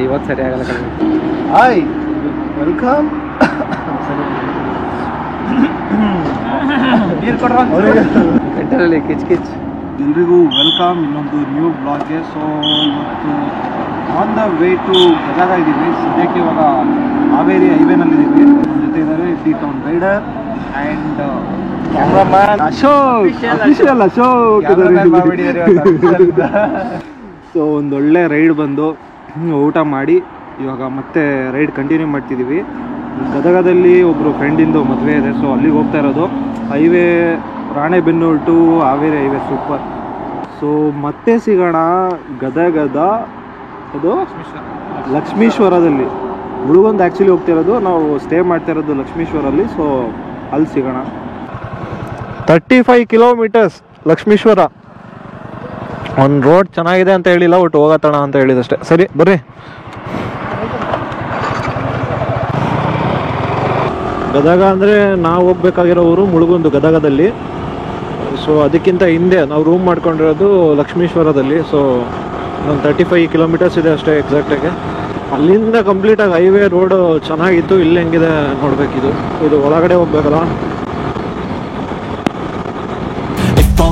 ಇವತ್ತು ಸರಿ ಆಗಲ್ಲ. Hi, welcome. ಕಟ್ಟರಲ್ಲಿ ಕಿಚ್ ಕಿಚ್. ಎಲ್ರಿಗೂ ವೆಲ್ಕಮ್ ಇನ್ನೊಂದು ನ್ಯೂ ಬ್ಲಾಗ್ಗೆ. ಸೊ ಇವತ್ತು on the way to Gadag ಇದ್ದೀವಿ. ಸದ್ಯಕ್ಕೆ ಇವಾಗ ಹಾವೇರಿ ಹೈವೇನಲ್ಲಿದ್ದೀವಿ. ನಮ್ಮ ಜೊತೆ ಇದ್ದಾರೆ D town rider and cameraman Ashok. Official Ashok. So ಒಂದೊಳ್ಳೆ ರೈಡ್ ಬಂದು ಊಟ ಮಾಡಿ ಇವಾಗ ಮತ್ತೆ ರೈಡ್ ಕಂಟಿನ್ಯೂ ಮಾಡ್ತಿದ್ದೀವಿ. ಗದಗದಲ್ಲಿ ಒಬ್ಬರು ಫ್ರೆಂಡಿಂದು ಮದುವೆ ಇದೆ, ಸೊ ಅಲ್ಲಿಗೆ ಹೋಗ್ತಾ ಇರೋದು. Highway Ranebennur to Haveri highway super. So ಮತ್ತೆ ಸಿಗೋಣ ಗದಗದ ಅದು ಲಕ್ಷ್ಮೀಶ್ವರದಲ್ಲಿ. ಮುಳುಗೊಂದು ಆ್ಯಕ್ಚುಲಿ ಹೋಗ್ತಿರೋದು, ನಾವು ಸ್ಟೇ ಮಾಡ್ತಾ ಇರೋದು ಲಕ್ಷ್ಮೀಶ್ವರಲ್ಲಿ. ಸೊ ಅಲ್ಲಿ ಸಿಗೋಣ. 35 ಕಿಲೋಮೀಟರ್ಸ್ ಲಕ್ಷ್ಮೀಶ್ವರ. ಒಂದು ರೋಡ್ ಚೆನ್ನಾಗಿದೆ ಅಂತ ಹೇಳಿಲ್ಲ, ಒಟ್ಟು ಹೋಗತ್ತಣ ಅಂತ ಹೇಳಿದಷ್ಟೇ. ಸರಿ ಬರ್ರಿ. ಗದಗ ಅಂದರೆ ನಾವು ಹೋಗ್ಬೇಕಾಗಿರೋ ಊರು ಮುಳುಗುಂದು ಗದಗದಲ್ಲಿ. ಸೊ ಅದಕ್ಕಿಂತ ಹಿಂದೆ ನಾವು ರೂಮ್ ಮಾಡ್ಕೊಂಡಿರೋದು ಲಕ್ಷ್ಮೀಶ್ವರದಲ್ಲಿ. ಸೊ ಒಂದು 35 ಕಿಲೋಮೀಟರ್ಸ್ ಇದೆ ಅಷ್ಟೇ ಎಕ್ಸಾಕ್ಟಾಗಿ. ಅಲ್ಲಿಂದ ಕಂಪ್ಲೀಟಾಗಿ ಹೈವೇ ರೋಡು ಚೆನ್ನಾಗಿತ್ತು. ಇಲ್ಲಿ ಹೆಂಗಿದೆ ನೋಡಬೇಕಿದು. ಇದು ಒಳಗಡೆ ಹೋಗ್ಬೇಕಲ್ಲ.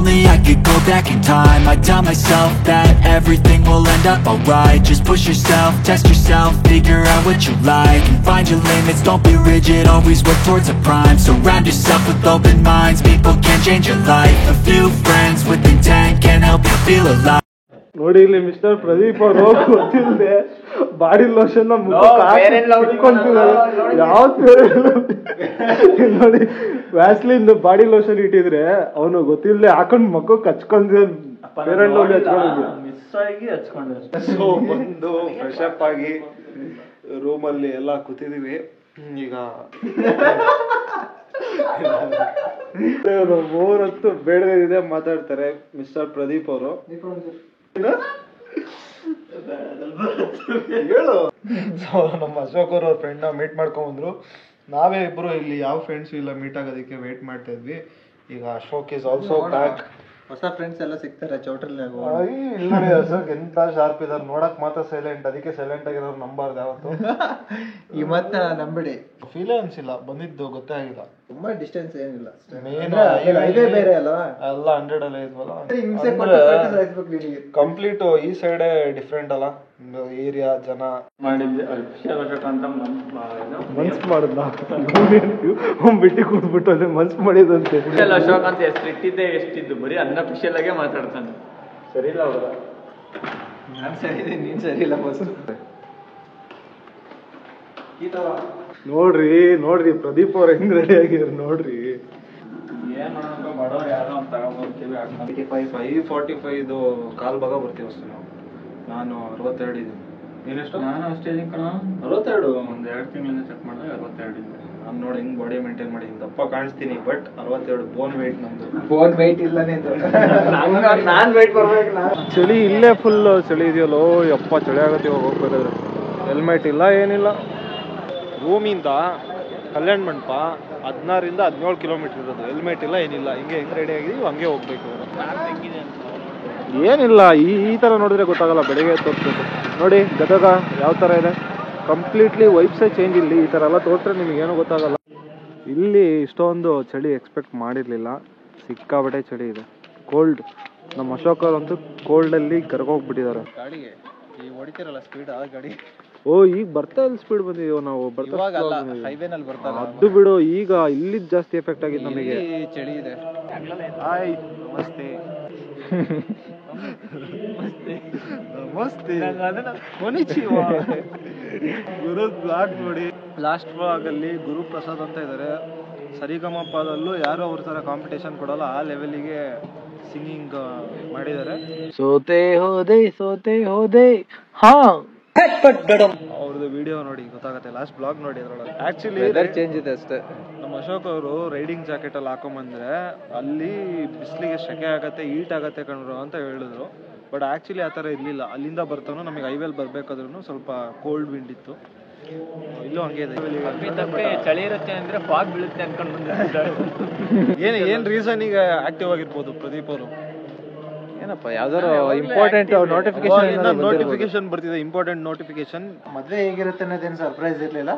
Only I could go back in time, I'd tell myself that everything will end up alright. Just push yourself, test yourself, figure out what you like, and find your limits, don't be rigid, always work towards a prime. Surround yourself with open minds, people can change your life. A few friends with intent can help you feel alive. ನೋಡಿ ಇಲ್ಲಿ mister Pradeep ಅವರು ಗೊತ್ತಿಲ್ಲದೆ body lotion ನೋಡಿ Vaseline body lotion ಇಟ್ಟಿದ್ರೆ ಅವನು ಗೊತ್ತಿಲ್ಲದೆ ಹಾಕೊಂಡ್ ಮಕ್ಕಳು ಹಚ್ಕೊಂಡ್ರೆ ಬಂದು ಫ್ರೆಶ್ ಅಪ್ ಆಗಿ ರೂಮಲ್ಲಿ ಎಲ್ಲ ಕೂತಿದೀವಿ. ಈಗ 3 ಹೊತ್ತು ಬೇಡದಿದೆ ಮಾತಾಡ್ತಾರೆ ಮಿಸ್ಟರ್ ಪ್ರದೀಪ್ ಅವರು. ಹೇಳು. ನಮ್ಮ ಅಶೋಕ್ ಅವ್ರ ಫ್ರೆಂಡ್ ಮೀಟ್ ಮಾಡ್ಕೊಂಡ್ಬಂದ್ರು. ನಾವೇ ಇಬ್ರು ಇಲ್ಲಿ ಯಾವ ಫ್ರೆಂಡ್ಸ್ ಇಲ್ಲ ಮೀಟ್ ಆಗೋದಕ್ಕೆ ವೇಟ್ ಮಾಡ್ತಾ ಇದ್ವಿ. ಈಗ ಅಶೋಕ್ ಇಸ್ ಆಲ್ಸೋ ಬ್ಯಾಕ್. ಹೊಸ ಫ್ರೆಂಡ್ಸ್ ಎಲ್ಲ ಸಿಗ್ತಾರೆ ಚೌಟ್ರಲ್ಲಿ. ಇಲ್ಲ ಅಶೋಕ್ ಎಂತ ಶಾರ್ಪ್ ಇದಾರೆ ನೋಡಕ್ ಮಾತ್ರ ಸೈಲೆಂಟ್. ಅದಕ್ಕೆ ಸೈಲೆಂಟ್ ಆಗಿರೋರು ನಂಬಾರ್ದು ಯಾವತ್ತು. ಈ ಮತ್ತೆ ನಂಬಿಡಿ. ಫೀಲೇ ಅನ್ಸಿಲ್ಲ, ಬಂದಿದ್ದು ಗೊತ್ತೇ ಆಗಿಲ್ಲ. ತುಂಬಾ ಡಿಸ್ಟೆನ್ಸ್ ಏನಿಲ್ಲ, ಬೇರೆ ಅಲ್ವಾ ಎಲ್ಲ 100 ಅಲ್ಲೇ ಇದ್ವಲ್ಲ. ಕಂಪ್ಲೀಟ್ ಈ ಸೈಡೇ ಡಿಫ್ರೆಂಟ್ ಅಲ್ಲ ಏರಿಯಾ ಜನ. ಮನ್ಸ್ ಮಾಡಿದ್ನ ಬಿಟ್ಟಿ ಕೂತ್ಬಿಟ್ಟು ಅದೇ ಮನ್ಸ್ ಮಾಡಿದಂತೆ. ಅಶೋಕ್ ಅಂತ ಎಷ್ಟಿದ್ದೆ ಎಷ್ಟಿದ್ದು ಬರೀ ಅನ್ಅಫಿಷಿಯಲ್ ಆಗೇ ಮಾತಾಡ್ತಾನೆ. ಸರಿ ಇಲ್ಲ ಅವ್ರ. ನಾನ್ ಸರಿ ಇದೆ, ನೀನ್ ಸರಿ ಇಲ್ಲ ಬಸ್. ನೋಡ್ರಿ ನೋಡ್ರಿ ಪ್ರದೀಪ್ ಅವ್ರ ಹೆಂಗ್ ರೆಡಿ ಆಗಿದ್ರು ನೋಡ್ರಿ. ಏನ್ ಮಾಡೋಣ ಬಡವ್ರು ಯಾರೋ ಅಂತ ತಗೊಂಡ್ಬರ್ತೀವಿ. 5:45 ಕಾಲ್ ಭಾಗ ಬರ್ತೀವಿ ಅಷ್ಟೇ ನಾವು. ನಾನು 62 ಇದ್ದೀನಿ. ನೀನೆಷ್ಟು? ನಾನು ಅಷ್ಟೇ ಇದೀನಿ ಕಣ. 62. ಒಂದು 2 ತಿಂಗಳಿಂದ ಚೆಕ್ ಮಾಡಿದ್ರೆ 62 ಇದೆ. ನಾನು ನೋಡಿ ಹಿಂಗ್ ಬಾಡಿ ಮೇಂಟೈನ್ ಮಾಡಿ ದಪ್ಪ ಕಾಣಿಸ್ತೀನಿ, ಬಟ್ 62 ಬೋನ್ ವೆಯ್ಟ್ ನಮ್ದು. ಬೋನ್ ವೆಯ್ಟ್ ಇಲ್ಲ ನಾನ್ ವೆಯ್ಟ್ ಬರ್ಬೇಕು. ಚಳಿ ಇಲ್ಲೇ ಫುಲ್ ಚಳಿ ಇದೆಯಲ್ಲೋ ಯಪ್ಪ, ಚಳಿ ಆಗತ್ತೆ ಇವಾಗ ಹೋಗ್ಬೇಕಾದ್ರೆ. ಹೆಲ್ಮೆಟ್ ಇಲ್ಲ ಏನಿಲ್ಲ. ರೂಮಿಂದ ಕಲ್ಯಾಣ ಮಂಟಪ 16ರಿಂದ 17 ಕಿಲೋಮೀಟರ್ ಇರೋದು. ಹೆಲ್ಮೆಟ್ ಇಲ್ಲ ಏನಿಲ್ಲ, ಹಿಂಗೆ ಹೆಂಗ್ ರೆಡಿ ಆಗಿದೀವಿ ಹಂಗೆ ಹೋಗ್ಬೇಕು. ಏನಿಲ್ಲ ಈ ಥರ ನೋಡಿದ್ರೆ ಗೊತ್ತಾಗಲ್ಲ, ಬೆಳಗ್ಗೆ ತೋರಿಸ್ಬೇಕು. ನೋಡಿ ಗದಗ ಯಾವ ಥರ ಇದೆ, ಕಂಪ್ಲೀಟ್ಲಿ ವೈಬ್ಸೇ ಚೇಂಜ್. ಇಲ್ಲಿ ಈ ಥರ ಎಲ್ಲ ತೋರಿಸ್ರೆ ನಿಮಗೇನು ಗೊತ್ತಾಗಲ್ಲ. ಇಲ್ಲಿ ಇಷ್ಟೊಂದು ಚಳಿ ಎಕ್ಸ್ಪೆಕ್ಟ್ ಮಾಡಿರಲಿಲ್ಲ. ಸಿಕ್ಕಾಬಟ್ಟೆ ಚಳಿ ಇದೆ, ಕೋಲ್ಡ್. ನಮ್ಮ ಅಶೋಕ್ ಅವರಂತೂ ಕೋಲ್ಡಲ್ಲಿ ಕರ್ಕೋಗ್ಬಿಟ್ಟಿದ್ದಾರೆ. ಗಾಡಿಗೆ ಈ ಹೊಡಿತಿರಲ್ಲ ಸ್ಪೀಡ್ ಆ ಗಾಡಿ. ಓ ಈಗ ಬರ್ತಾ ಇಲ್ಲಿ ಸ್ಪೀಡ್ ಬಂದಿದೀವ ನಾವು. ಹೈವೇನಲ್ಲಿ ಬರ್ತಾ ಅದು ಬಿಡು, ಈಗ ಇಲ್ಲಿದ್ ಜಾಸ್ತಿ ಎಫೆಕ್ಟ್ ಆಗಿದೆ ನಮಗೆ. ಚಳಿ ಇದೆ. ಹಾಯ್ ನಮಸ್ತೆ. ನಮಸ್ತೆ ಗುರು ಬ್ಲಾಗ್ ನೋಡಿ. ಲಾಸ್ಟ್ ಬ್ಲಾಗ್ ಅಲ್ಲಿ ಗುರು ಪ್ರಸಾದ್ ಅಂತ ಇದ್ದಾರೆ. ಸರಿಗಮಪದಲ್ಲೂ ಯಾರು ಅವ್ರ ತರ ಕಾಂಪಿಟೇಷನ್ ಕೊಡಲ್ಲ, ಆ ಲೆವೆಲಿಗೆ ಸಿಂಗಿಂಗ್ ಮಾಡಿದ್ದಾರೆ. ಸೋತೆ ಹೋದೆ ಹಾ ಅವ್ರದ್ದು ವಿಡಿಯೋ ನೋಡಿ ಗೊತ್ತಾಗತ್ತೆ. ಲಾಸ್ಟ್ ಬ್ಲಾಗ್ ನೋಡಿ ಅದ್ರೊಳಗೆ. ಆಕ್ಚುಲಿ ಚೇಂಜ್ ಇದೆ ಅಷ್ಟೇ. ನಮ್ಮ ಅಶೋಕ್ ಅವರು ರೈಡಿಂಗ್ ಜಾಕೆಟ್ ಅಲ್ಲಿ ಹಾಕೊಂಬಂದ್ರೆ ಅಲ್ಲಿ ಬಿಸಿಲಿಗೆ ಸೆಕೆ ಆಗತ್ತೆ, ಹೀಟ್ ಆಗತ್ತೆ ಕಣ್ರು ಅಂತ ಹೇಳಿದ್ರು. ಬಟ್ ಆಕ್ಚುಲಿ ಆ ಥರ ಇರಲಿಲ್ಲ. ಅಲ್ಲಿಂದ ಬರ್ತಾನು ನಮಗೆ ಹೈವೇಲ್ ಬರ್ಬೇಕಾದ್ರೂ ಸ್ವಲ್ಪ ಕೋಲ್ಡ್ ವಿಂಡ್ ಇತ್ತು. ಇಲ್ಲೂ ಹಂಗೆ ಇದೆ. ತಪ್ಪಿ ಚಳಿ ಇರುತ್ತೆ ಅಂದ್ರೆ ಫಾಗ್ ಬೀಳುತ್ತೆ ಅನ್ಕೊಂಡು ಬಂದಿದ್ದಾರೆ. ಏನ್ ರೀಸನ್ ಈಗ ಆಕ್ಟಿವ್ ಆಗಿರ್ಬೋದು ಪ್ರದೀಪ್ ಅವರು? ಏನಪ್ಪ ಯಾವ್ದಾರು ಇಂಪಾರ್ಟೆಂಟ್ ನೋಟಿಫಿಕೇಶನ್ ಬರ್ತಿದೆ, ಇಂಪಾರ್ಟೆಂಟ್ ನೋಟಿಫಿಕೇಶನ್. ಮದ್ವೆ ಹೇಗಿರುತ್ತೆ ಅನ್ನೋದೇನು ಸರ್ಪ್ರೈಸ್ ಇರ್ಲಿಲ್ಲ,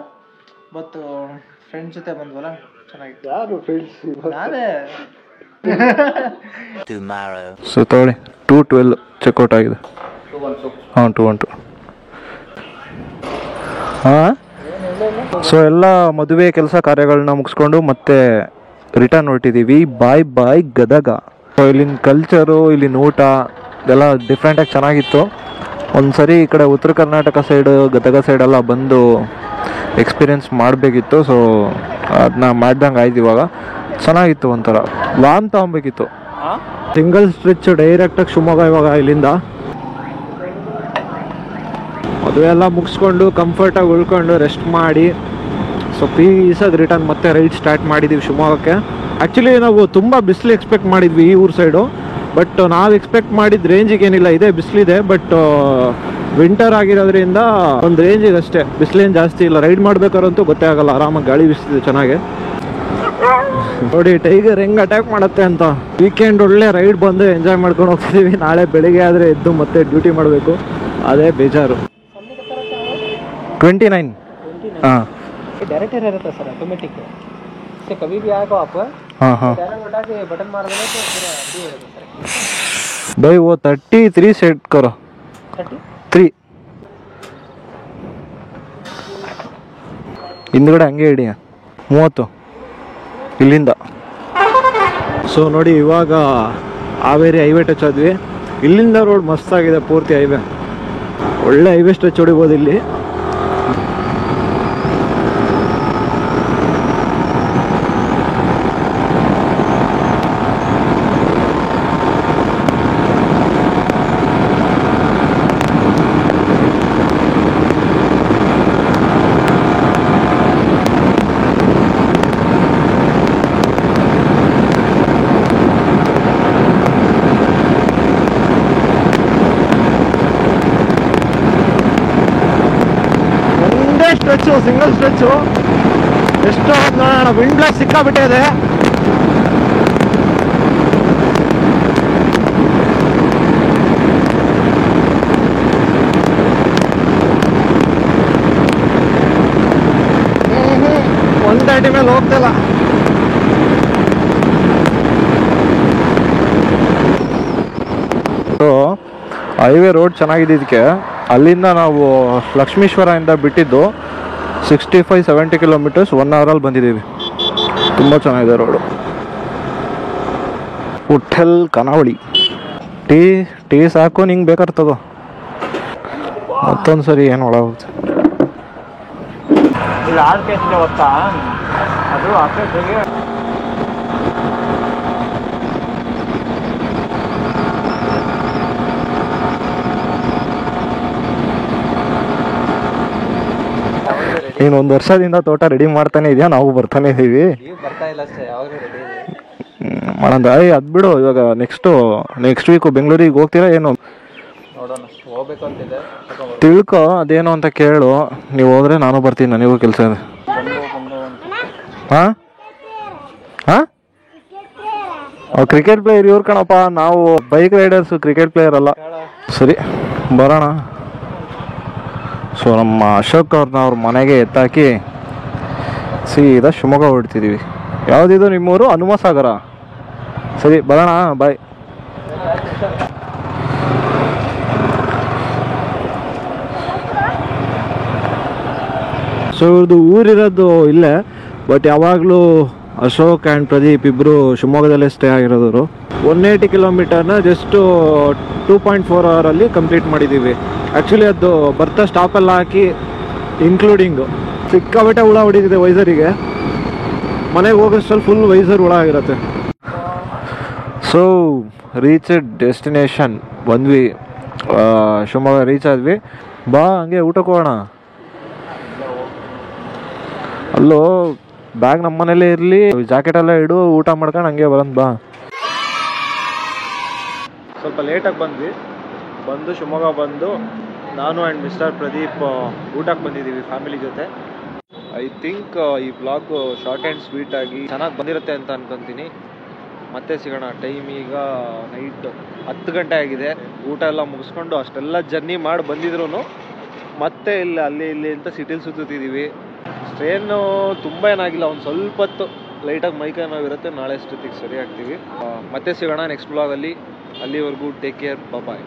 ಬಟ್ ಫ್ರೆಂಡ್ಸ್ ಜೊತೆ ಬಂದ್ವಲ್ಲ ಚೆನ್ನಾಗಿತ್ತು. ಯಾರು ಫ್ರೆಂಡ್ಸ್? ನಾನೇ. ಸೊ ತಗೊಳ್ಳಿ 212 ಚೆಕ್ಔಟ್ ಆಗಿದೆ. ಹಾಂ 212. ಹಾಂ ಸೊ ಎಲ್ಲ ಮದುವೆ ಕೆಲಸ ಕಾರ್ಯಗಳನ್ನ ಮುಗಿಸ್ಕೊಂಡು ಮತ್ತೆ ರಿಟರ್ನ್ ಹೊರಟಿದ್ದೀವಿ. ಬಾಯ್ ಬಾಯ್ ಗದಗ. ಸೊ ಇಲ್ಲಿನ ಕಲ್ಚರು, ಇಲ್ಲಿನ ಊಟ ಇದೆಲ್ಲ ಡಿಫ್ರೆಂಟಾಗಿ ಚೆನ್ನಾಗಿತ್ತು. ಒಂದು ಸರಿ ಈ ಕಡೆ ಉತ್ತರ ಕರ್ನಾಟಕ ಸೈಡು ಗದಗ ಸೈಡೆಲ್ಲ ಬಂದು ಎಕ್ಸ್ಪೀರಿಯೆನ್ಸ್ ಮಾಡಬೇಕಿತ್ತು. ಸೊ ಅದನ್ನ ಮಾಡ್ದಂಗೆ ಆಯ್ತು. ಇವಾಗ ಚೆನ್ನಾಗಿತ್ತು, ಒಂಥರ ವಾಮ್ ತಗೊಬೇಕಿತ್ತು. ಸಿಂಗಲ್ ಸ್ಟ್ರೆಚ್ ಡೈರೆಕ್ಟಾಗಿ ಶಿವಮೊಗ್ಗ ಇವಾಗ ಇಲ್ಲಿಂದ. ಮದುವೆ ಎಲ್ಲ ಮುಗಿಸ್ಕೊಂಡು ಕಂಫರ್ಟಾಗಿ ಉಳ್ಕೊಂಡು ರೆಸ್ಟ್ ಮಾಡಿ ಸೊ ಪೀಸಾಗಿ ರಿಟರ್ನ್ ಮತ್ತೆ ರೈಡ್ ಸ್ಟಾರ್ಟ್ ಮಾಡಿದ್ದೀವಿ ಶಿವಮೊಗ್ಗಕ್ಕೆ. ಆ್ಯಕ್ಚುಲಿ ನಾವು ತುಂಬ ಬಿಸಿಲು ಎಕ್ಸ್ಪೆಕ್ಟ್ ಮಾಡಿದ್ವಿ ಈ ಊರು ಸೈಡು, ಬಟ್ ನಾವು ಎಕ್ಸ್ಪೆಕ್ಟ್ ಮಾಡಿದ ರೇಂಜಿಗೆ ಏನಿಲ್ಲ. ಇದೆ ಬಿಸಿಲಿದೆ, ಬಟ್ ವಿಂಟರ್ ಆಗಿರೋದ್ರಿಂದ ಒಂದು ರೇಂಜಿಗೆ ಅಷ್ಟೇ, ಬಿಸಿಲೇನು ಜಾಸ್ತಿ ಇಲ್ಲ. ರೈಡ್ ಮಾಡ್ಬೇಕಾದ್ರಂತೂ ಗೊತ್ತೇ ಆಗಲ್ಲ, ಆರಾಮಾಗಿ ಗಾಳಿ ಬಿಸ್ತಿದೆ ಚೆನ್ನಾಗಿ. ನೋಡಿ ಟೈಗರ್ ಹೆಂಗೆ ಅಟ್ಯಾಕ್ ಮಾಡುತ್ತೆ ಅಂತ. ವೀಕೆಂಡ್ ಒಳ್ಳೆ ರೈಡ್ ಬಂದು ಎಂಜಾಯ್ ಮಾಡ್ಕೊಂಡು ಹೋಗ್ತಿದ್ದೀವಿ. ನಾಳೆ ಬೆಳಿಗ್ಗೆ ಆದರೆ ಎದ್ದು ಮತ್ತೆ ಡ್ಯೂಟಿ ಮಾಡಬೇಕು, ಅದೇ ಬೇಜಾರು. 29. हाँ डायरेक्टर रहता सर ऑटोमेटिक है, इससे कभी भी आएगा आप हाँ हाँ डायरेक्ट उठा के बटन मार देना तो पूरा फ्री हो जाता है. भाई वो 33 सेट करो. 3 ಹಿಂದ್ಗಡೆ ಹಂಗೆ ಹಿಡಿ. 30 ಇಲ್ಲಿಂದ. ಸೊ ನೋಡಿ ಇವಾಗ ಹಾವೇರಿ ಹೈವೇ ಟಚ್ ಆದ್ವಿ. ಇಲ್ಲಿಂದ ರೋಡ್ ಮಸ್ತಾಗಿದೆ, ಪೂರ್ತಿ ಹೈವೇ, ಒಳ್ಳೆ ಹೈವೇ ಸ್ಟ್ರೆಚ್ ಹೊಡಿಬೋದು ಇಲ್ಲಿ. Stretch, single stretch. ಎಷ್ಟು ನೋಡೋಣ, ವಿಂಡ್ ಬ್ಲಾಕ್ ಸಿಕ್ಕಾಬಿಟ್ಟಿದೆ. ಒನ್ 30 ಮೇಲೆ ಹೋಗ್ತಿಲ್ಲ. ಸೊ ಹೈವೇ ರೋಡ್ ಚೆನ್ನಾಗಿದ್ದಕ್ಕೆ ಅಲ್ಲಿಂದ ನಾವು ಲಕ್ಷ್ಮೀಶ್ವರದಿಂದ ಬಿಟ್ಟಿದ್ದು 65-70 ಕಿಲೋಮೀಟರ್ಸ್ 1 ಅವರಲ್ಲಿ ಬಂದಿದ್ದೀವಿ. ತುಂಬ ಚೆನ್ನಾಗಿದೆ ರೋಡು. ಉಠಲ್ ಕನಾವಳಿ ಟೀ ಸಾಕು, ನಿಂಗೆ ಬೇಕಾದ್ರೆ ತಗೋ. ಮತ್ತೊಂದು ಸರಿ ಏನು ಒಳಗೋಗುತ್ತೆ. ಇದು ಆರ್ ಕೆ ಎಸ್ಗೆ ಗೊತ್ತಾ, ಅದು ಆಫೀಸ್ಗೆ ನೀನು 1 ವರ್ಷದಿಂದ ತೋಟ ರೆಡಿ ಮಾಡ್ತಾನೆ ಇದೆಯಾ, ನಾವು ಬರ್ತಾನೆ ಇದ್ದೀವಿ. ಬರ್ತಾ ಇಲ್ಲ ಅಷ್ಟೇ, ಯಾವಾಗಲೂ ರೆಡಿ ಇದೆ. ಮಾಡೋಣ. ಅದು ಬಿಡು, ಇವಾಗ ನೆಕ್ಸ್ಟ್ ವೀಕು ಬೆಂಗಳೂರಿಗೆ ಹೋಗ್ತೀರಾ ಏನು? ನೋಡೋಣ, ಹೋಗ್ಬೇಕು ಅಂತಿದೆ. ತಿಳ್ಕೊ ಅದೇನು ಅಂತ ಕೇಳು. ನೀವು ಹೋದ್ರೆ ನಾನು ಬರ್ತೀನಿ, ನನಗೂ ಕೆಲಸ ಇದೆ. ಹಾಂ ಹಾಂ ಕ್ರಿಕೆಟ್ ಪ್ಲೇಯರ್ ಇವ್ರು ಕಣಪ್ಪ, ನಾವು ಬೈಕ್ ರೈಡರ್ಸು, ಕ್ರಿಕೆಟ್ ಪ್ಲೇಯರ್ ಅಲ್ಲ. ಸರಿ ಬರೋಣ. ಸೊ ನಮ್ಮ ಅಶೋಕ್ ಅವ್ರ ಮನೆಗೆ ಎತ್ತಾಕಿ ಸೀದಾ ಶಿವಮೊಗ್ಗ ಹೊರಡ್ತಿದ್ದೀವಿ. ಯಾವುದಿದು ನಿಮ್ಮೂರು? ಹನುಮಸಾಗರ. ಸರಿ ಬರೋಣ, ಬಾಯ್. ಸೊ ಇವ್ರದ್ದು ಊರಿರೋದು ಇಲ್ಲೇ, ಬಟ್ ಯಾವಾಗಲೂ ಅಶೋಕ್ ಆ್ಯಂಡ್ ಪ್ರದೀಪ್ ಇಬ್ಬರು ಶಿವಮೊಗ್ಗದಲ್ಲೇ ಸ್ಟೇ ಆಗಿರೋದವರು. 180 ಕಿಲೋಮೀಟರ್ನ ಜಸ್ಟು 2.4 ಅವರಲ್ಲಿ ಕಂಪ್ಲೀಟ್ ಮಾಡಿದ್ದೀವಿ. ಆ್ಯಕ್ಚುಲಿ ಅದು ಬರ್ತಾ ಸ್ಟಾಪೆಲ್ಲ ಹಾಕಿ ಇನ್ಕ್ಲೂಡಿಂಗು ಸಿಕ್ಕಾಬಟ್ಟೆ ಹುಳ ಹೊಡಿತಿದೆ ವೈಸರಿಗೆ. ಮನೆಗೆ ಹೋಗೋಷ್ಟರಲ್ಲಿ ಫುಲ್ ವೈಸರ್ ಹುಳ ಆಗಿರುತ್ತೆ. ಸೊ ರೀಚ್ ಡೆಸ್ಟಿನೇಷನ್ ಬಂದ್ವಿ, ಶಿವಮೊಗ್ಗ ರೀಚ್ ಆದ್ವಿ. ಬಾ ಹಂಗೆ ಊಟಕ್ಕೆ ಹೋಗೋಣ. ಅಲ್ಲೋ ಬ್ಯಾಗ್ ನಮ್ಮ ಮನೇಲೇ ಇರಲಿ, ಜಾಕೆಟ್ ಎಲ್ಲ ಇಡು, ಊಟ ಮಾಡ್ಕೊಂಡು ಹಂಗೆ ಬರೋಣ ಬಾ. ಸ್ವಲ್ಪ ಲೇಟಾಗಿ ಬಂದು ಶಿವಮೊಗ್ಗ ಬಂದು ನಾನು ಆ್ಯಂಡ್ ಮಿಸ್ಟರ್ ಪ್ರದೀಪ್ ಊಟಕ್ಕೆ ಬಂದಿದ್ದೀವಿ ಫ್ಯಾಮಿಲಿ ಜೊತೆ. ಐ ಥಿಂಕ್ ಈ ಬ್ಲಾಗ್ ಶಾರ್ಟ್ ಆ್ಯಂಡ್ ಸ್ವೀಟ್ ಆಗಿ ಚೆನ್ನಾಗಿ ಬಂದಿರುತ್ತೆ ಅಂತ ಅನ್ಕೊತೀನಿ. ಮತ್ತೆ ಸಿಗೋಣ. ಟೈಮ್ ಈಗ ನೈಟ್ 10 ಗಂಟೆ ಆಗಿದೆ. ಊಟ ಎಲ್ಲ ಮುಗಿಸ್ಕೊಂಡು ಅಷ್ಟೆಲ್ಲ ಜರ್ನಿ ಮಾಡಿ ಬಂದಿದ್ರು ಮತ್ತೆ ಅಲ್ಲಿ ಇಲ್ಲಿ ಅಂತ ಸಿಟಿಲಿ ಸುತ್ತಿದ್ದೀವಿ. ಟ್ರೈನು ತುಂಬ ಏನಾಗಿಲ್ಲ, ಒಂದು ಸ್ವಲ್ಪ ಹೊತ್ತು ಲೈಟಾಗಿ ಮೈಕೈ ನೋವಿರುತ್ತೆ. ನಾಳೆ ಅಷ್ಟೊತ್ತಿಗೆ ಸರಿ ಆಗ್ತೀವಿ. ಮತ್ತೆ ಸಿಗೋಣ ನೆಕ್ಸ್ಟ್ ಬ್ಲಾಗಲ್ಲಿ. ಅಲ್ಲಿವರೆಗೂ ಟೇಕ್ ಕೇರ್, ಬಾಯ್.